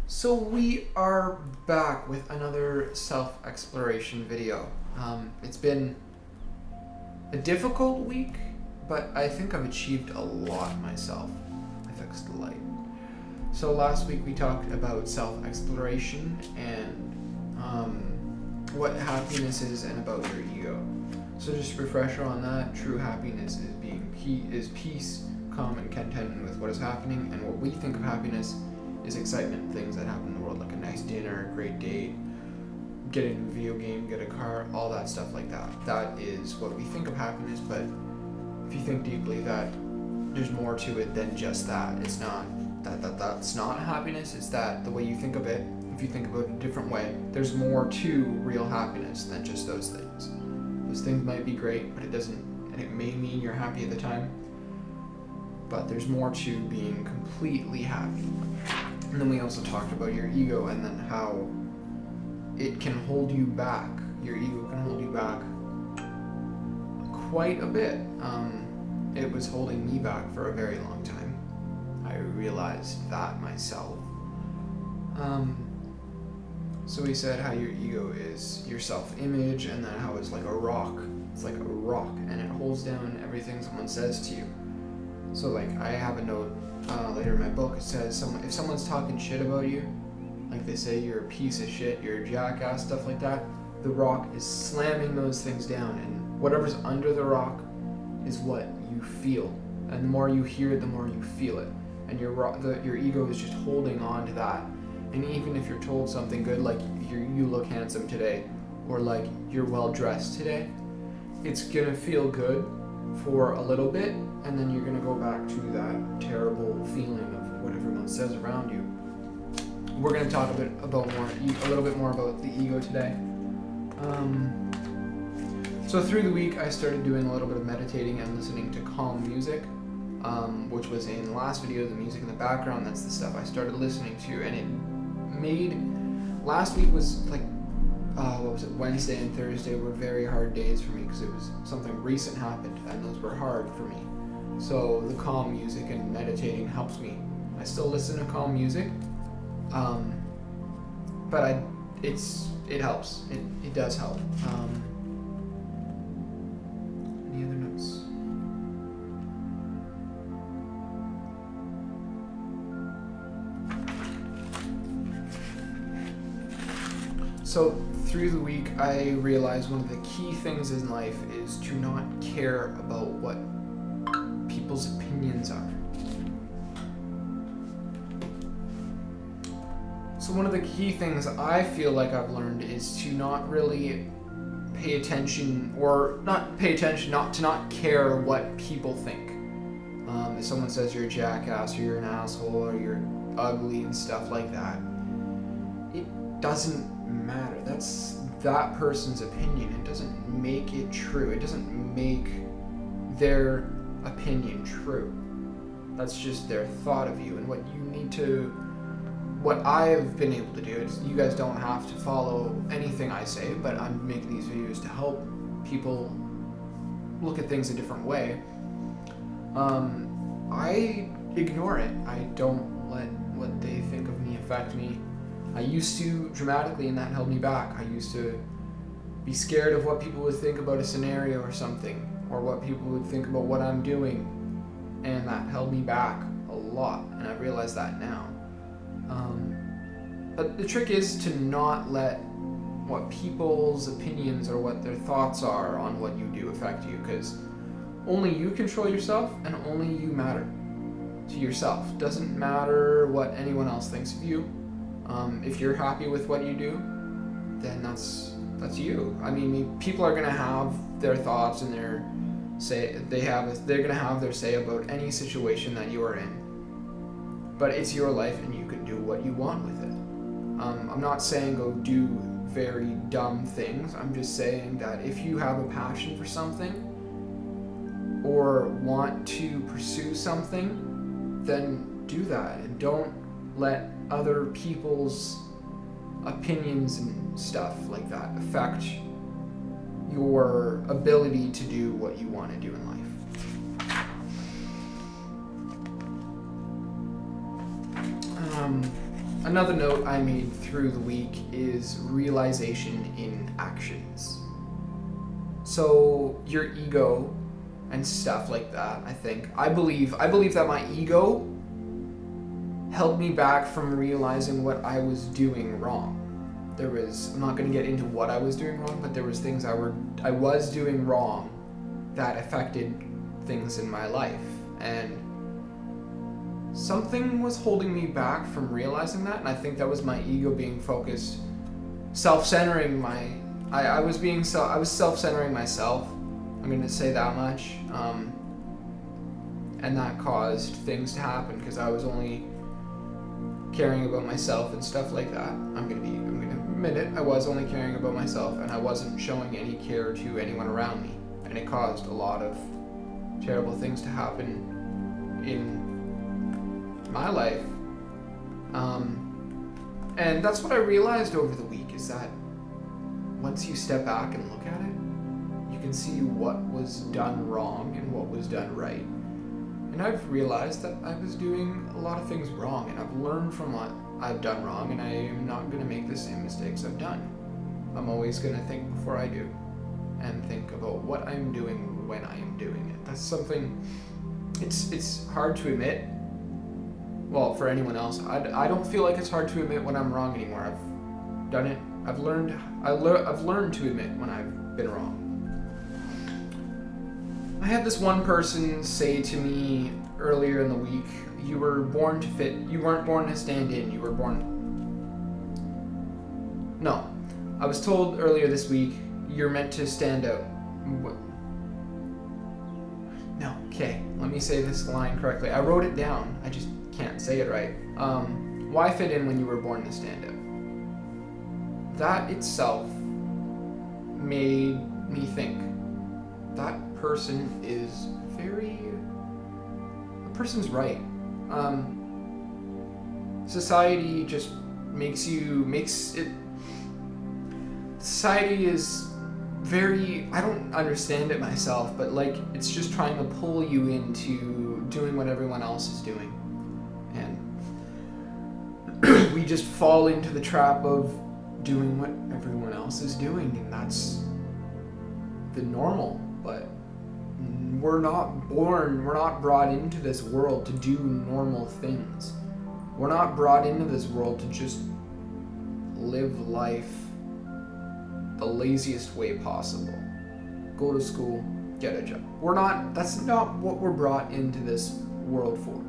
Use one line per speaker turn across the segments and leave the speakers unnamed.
So we are back with another self-exploration video. It's been a difficult week, but I think I've achieved a lot myself. I fixed the light. So last week we talked about self-exploration and what happiness is and about your ego. So just a refresher on that. True happiness is peace, calm, and contentment with what is happening, and what we think of happiness is excitement, things that happen in the world, like a nice dinner, a great date, get a new video game, get a car, all that stuff like that. That is what we think of happiness, but if you think deeply, that there's more to it than just that. It's not that's not happiness, it's that the way you think of it, if you think about it a different way, there's more to real happiness than just those things. Those things might be great, but it doesn't, and it may mean you're happy at the time, but there's more to being completely happy. And then we also talked about your ego and then how it can hold you back. Your ego can hold you back quite a bit. It was holding me back for a very long time. I realized that myself. So we said how your ego is your self-image, and then how it's like a rock. It's like a rock, and it holds down everything someone says to you. So like I have a note later in my book. It says if someone's talking shit about you, like they say you're a piece of shit, you're a jackass, stuff like that, the rock is slamming those things down, and whatever's under the rock is what you feel. And the more you hear it, the more you feel it. And your ego is just holding on to that. And even if you're told something good, like you look handsome today, or like you're well dressed today, it's gonna feel good for a little bit, and then you're gonna go back to that terrible feeling of what everyone says around you. We're gonna talk a little bit more about the ego today. So through the week, I started doing a little bit of meditating and listening to calm music, which was in the last video, the music in the background. That's the stuff I started listening to, and it made last week was like Wednesday and Thursday were very hard days for me because it was something recent happened, and those were hard for me. So the calm music and meditating helps me. I still listen to calm music, but it helps. It does help. Any other notes? So through the week, I realized one of the key things in life is to not care about what people's opinions are. So one of the key things I feel like I've learned is to not really pay attention, to not care what people think. If someone says you're a jackass, or you're an asshole, or you're ugly and stuff like that, it doesn't matter. That's that person's opinion. It doesn't make it true. It doesn't make their opinion true. That's just their thought of you. And what I've been able to do is, you guys don't have to follow anything I say, but I'm making these videos to help people look at things a different way. I ignore it. I don't let what they think of me affect me. I used to dramatically, and that held me back. I used to be scared of what people would think about a scenario or something, or what people would think about what I'm doing, and that held me back a lot, and I realize that now. But the trick is to not let what people's opinions or what their thoughts are on what you do affect you, because only you control yourself, and only you matter to yourself. Doesn't matter what anyone else thinks of you. If you're happy with what you do, then that's you. I mean, people are gonna have their thoughts and they're gonna have their say about any situation that you are in. But it's your life, and you can do what you want with it. I'm not saying go do very dumb things. I'm just saying that if you have a passion for something or want to pursue something, then do that, and don't let other people's opinions and stuff like that affect your ability to do what you want to do in life. another note I made through the week is realization in actions. So your ego and stuff like that, I believe that my ego held me back from realizing what I was doing wrong. I'm not going to get into what I was doing wrong, but there was things I was doing wrong that affected things in my life. And something was holding me back from realizing that, and I think that was my ego being focused, self-centering I was self-centering myself. I'm going to say that much. And that caused things to happen because I was only caring about myself and stuff like that. I'm gonna admit it, I was only caring about myself and I wasn't showing any care to anyone around me. And it caused a lot of terrible things to happen in my life. And that's what I realized over the week, is that once you step back and look at it, you can see what was done wrong and what was done right. And I've realized that I was doing a lot of things wrong, and I've learned from what I've done wrong, and I am not going to make the same mistakes I've done. I'm always going to think before I do, and think about what I'm doing when I am doing it. That's something, it's hard to admit. Well, for anyone else, I don't feel like it's hard to admit when I'm wrong anymore. I've done it. I've learned to admit when I've been wrong. I had this one person say to me earlier in the week, you were born to fit, you weren't born to stand in, you were born... No. I was told earlier this week, you're meant to stand out. No, okay, let me say this line correctly. I wrote it down, I just can't say it right. Why fit in when you were born to stand out? That itself made me think. That person is the person's right. Society just society is very, I don't understand it myself, but like, it's just trying to pull you into doing what everyone else is doing. And we just fall into the trap of doing what everyone else is doing, and that's the normal. But we're not brought into this world to do normal things. We're not brought into this world to just live life the laziest way possible. Go to school, get a job. That's not what we're brought into this world for.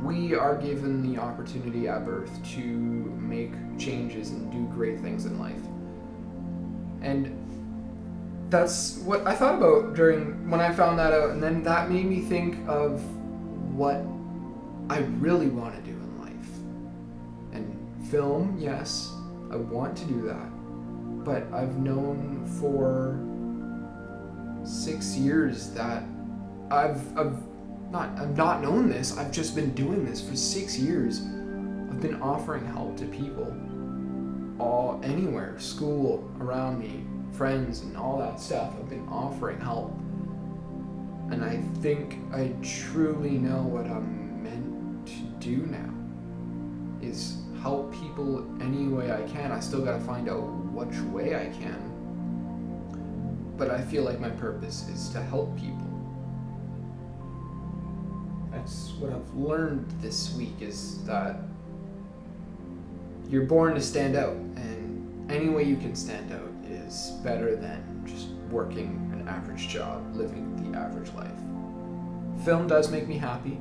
We are given the opportunity at birth to make changes and do great things in life. And that's what I thought about when I found that out, and then that made me think of what I really want to do in life. And film, yes, I want to do that. But I've known for 6 years that I've not known this. I've just been doing this for 6 years. I've been offering help to people anywhere, school, around me, friends, and all that stuff. I've been offering help. And I think I truly know what I'm meant to do now, is help people any way I can. I still gotta find out which way I can. But I feel like my purpose is to help people. That's what I've learned this week, is that you're born to stand out, and any way you can stand out is better than just working an average job, living the average life. Film does make me happy,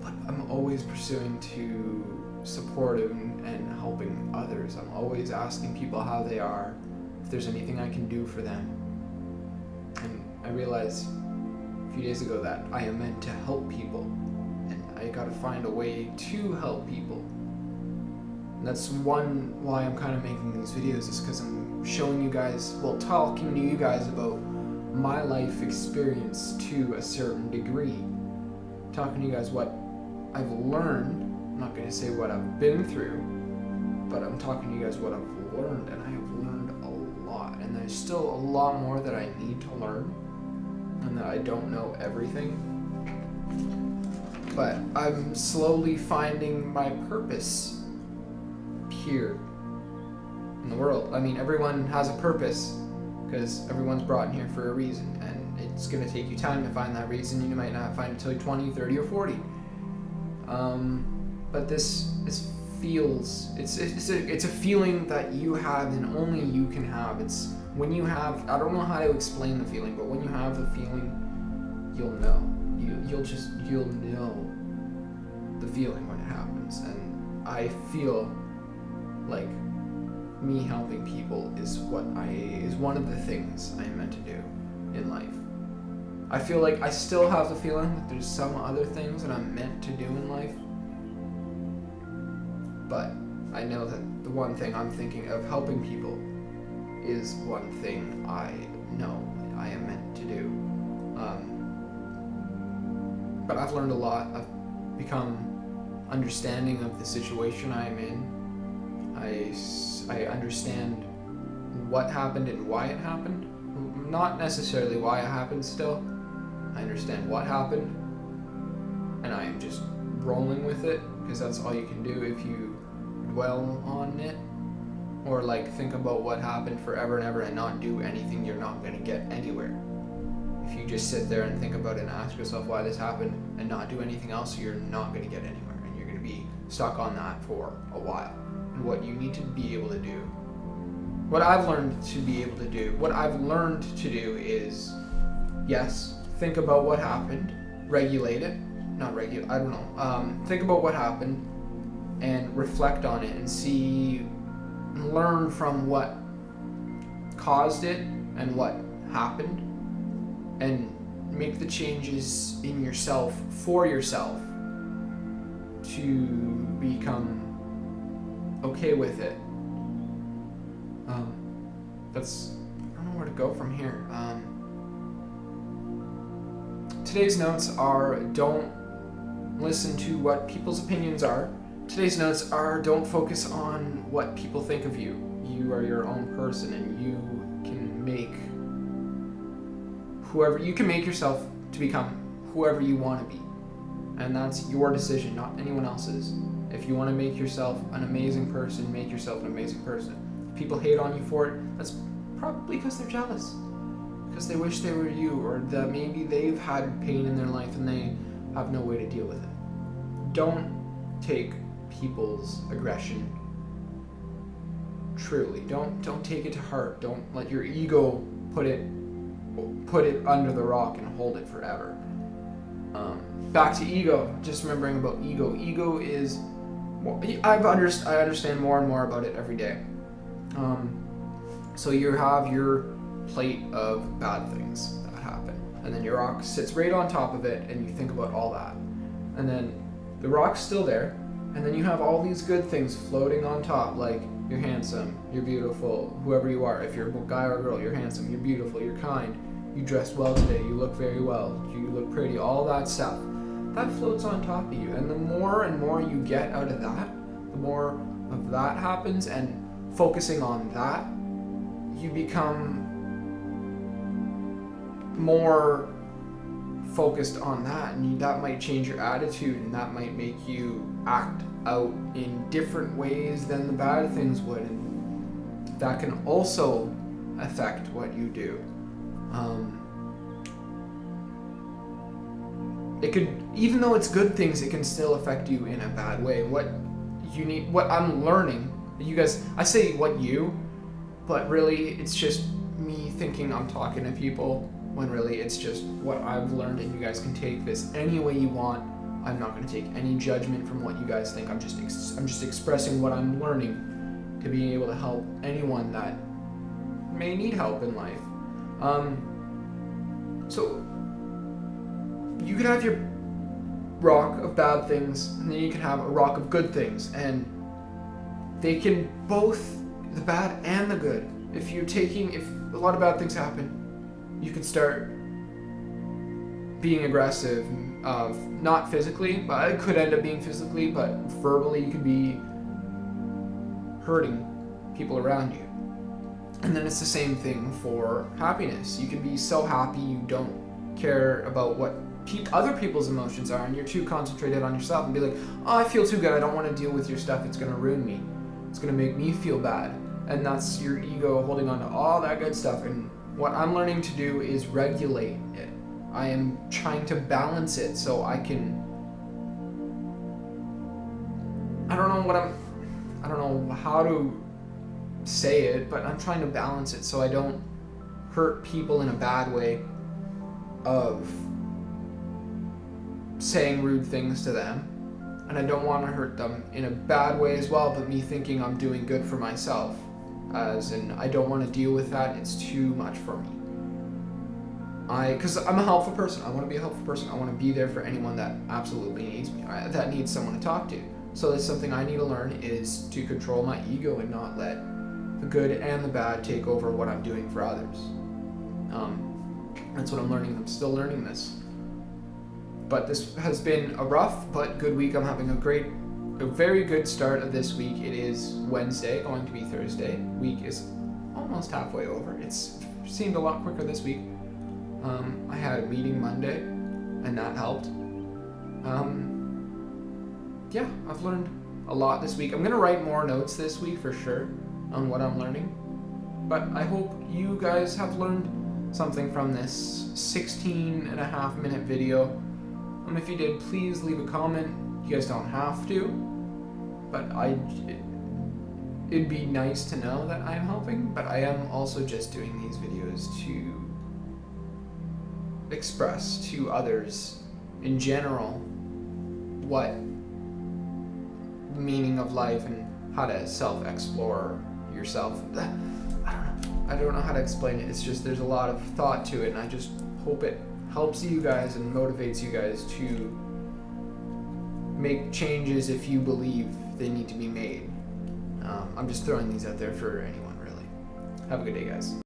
but I'm always pursuing to support and helping others. I'm always asking people how they are, if there's anything I can do for them. And I realized a few days ago that I am meant to help people, and I gotta find a way to help people. And that's why I'm kind of making these videos, is because I'm showing you guys, talking to you guys about my life experience to a certain degree. Talking to you guys what I've learned. I'm not going to say what I've been through, but I'm talking to you guys what I've learned, and I have learned a lot. And there's still a lot more that I need to learn, and that I don't know everything. but I'm slowly finding my purpose here in the world. I mean, everyone has a purpose because everyone's brought in here for a reason, and it's going to take you time to find that reason. You might not find it until you're 20, 30, or 40. But this feels, it's a feeling that you have and only you can have. It's when you have, I don't know how to explain the feeling, but when you have the feeling, you'll know. You'll know the feeling when it happens. And I feel like me helping people is one of the things I'm meant to do in life. I feel like I still have the feeling that there's some other things that I'm meant to do in life, but I know that the one thing I'm thinking of, helping people, is one thing I know I am meant to do. But I've learned a lot. I've become understanding of the situation I am in. I understand what happened and why it happened. Not necessarily why it happened still. I understand what happened, and I am just rolling with it, because that's all you can do if you dwell on it, or like think about what happened forever and ever and not do anything. You're not going to get anywhere. If you just sit there and think about it and ask yourself why this happened and not do anything else, you're not going to get anywhere, and you're going to be stuck on that for a while. And what you need to be able to do, what I've learned to do is, yes, think about what happened, regulate it, think about what happened and reflect on it and learn from what caused it and what happened, and make the changes in yourself, for yourself, to become okay with it. I don't know where to go from here. Today's notes are, don't listen to what people's opinions are. Today's notes are, don't focus on what people think of you. You are your own person, and you can make yourself to become whoever you want to be. And that's your decision, not anyone else's. If you want to make yourself an amazing person, make yourself an amazing person. If people hate on you for it, that's probably because they're jealous. Because they wish they were you, or that maybe they've had pain in their life and they have no way to deal with it. Don't take people's aggression truly. Don't take it to heart. Don't let your ego put it under the rock and hold it forever. Back to ego. Just remembering about ego. Ego is, I understand more and more about it every day. So you have your plate of bad things that happen, and then your rock sits right on top of it, and you think about all that, and then the rock's still there, and then you have all these good things floating on top, like you're handsome, you're beautiful, whoever you are. If you're a guy or a girl, you're handsome, you're beautiful, you're kind, you dressed well today, you look very well, you look pretty, all that stuff. That floats on top of you, and the more and more you get out of that, the more of that happens, and focusing on that, you become more focused on that, and that might change your attitude, and that might make you act out in different ways than the bad things would, and that can also affect what you do. It could, even though it's good things, it can still affect you in a bad way. What I'm learning, you guys, I say but really it's just me thinking I'm talking to people, when really it's just what I've learned, and you guys can take this any way you want. I'm not going to take any judgment from what you guys think. I'm just expressing what I'm learning to be able to help anyone that may need help in life. So you can have your rock of bad things, and then you can have a rock of good things, and they can both, the bad and the good. If a lot of bad things happen, you can start being aggressive, not physically, but it could end up being physically, but verbally you could be hurting people around you. And then it's the same thing for happiness. You can be so happy you don't care about what other people's emotions are, and you're too concentrated on yourself and be like, oh, I feel too good, I don't want to deal with your stuff, it's going to ruin me, it's going to make me feel bad. And that's your ego holding on to all that good stuff. And what I'm learning to do is regulate it. I am trying to balance it so I can, I don't know how to say it, but I'm trying to balance it so I don't hurt people in a bad way of saying rude things to them, and I don't want to hurt them in a bad way as well, but me thinking I'm doing good for myself, as in I don't want to deal with that, it's too much for me. Because I'm a helpful person, I want to be a helpful person, I want to be there for anyone that absolutely needs me, that needs someone to talk to. So that's something I need to learn, is to control my ego and not let the good and the bad take over what I'm doing for others. That's what I'm learning. I'm still learning this. But this has been a rough but good week. I'm having a very good start of this week. It is Wednesday, going to be Thursday. Week is almost halfway over. It's seemed a lot quicker this week. I had a meeting Monday, and that helped. Yeah, I've learned a lot this week. I'm going to write more notes this week for sure on what I'm learning. But I hope you guys have learned something from this 16.5-minute video. If you did, please leave a comment. You guys don't have to, but it'd be nice to know that I'm helping. But I am also just doing these videos to express to others in general what the meaning of life and how to self-explore yourself. I don't know how to explain it. It's just there's a lot of thought to it, and I just hope it helps you guys and motivates you guys to make changes if you believe they need to be made. I'm just throwing these out there for anyone, really. Have a good day, guys.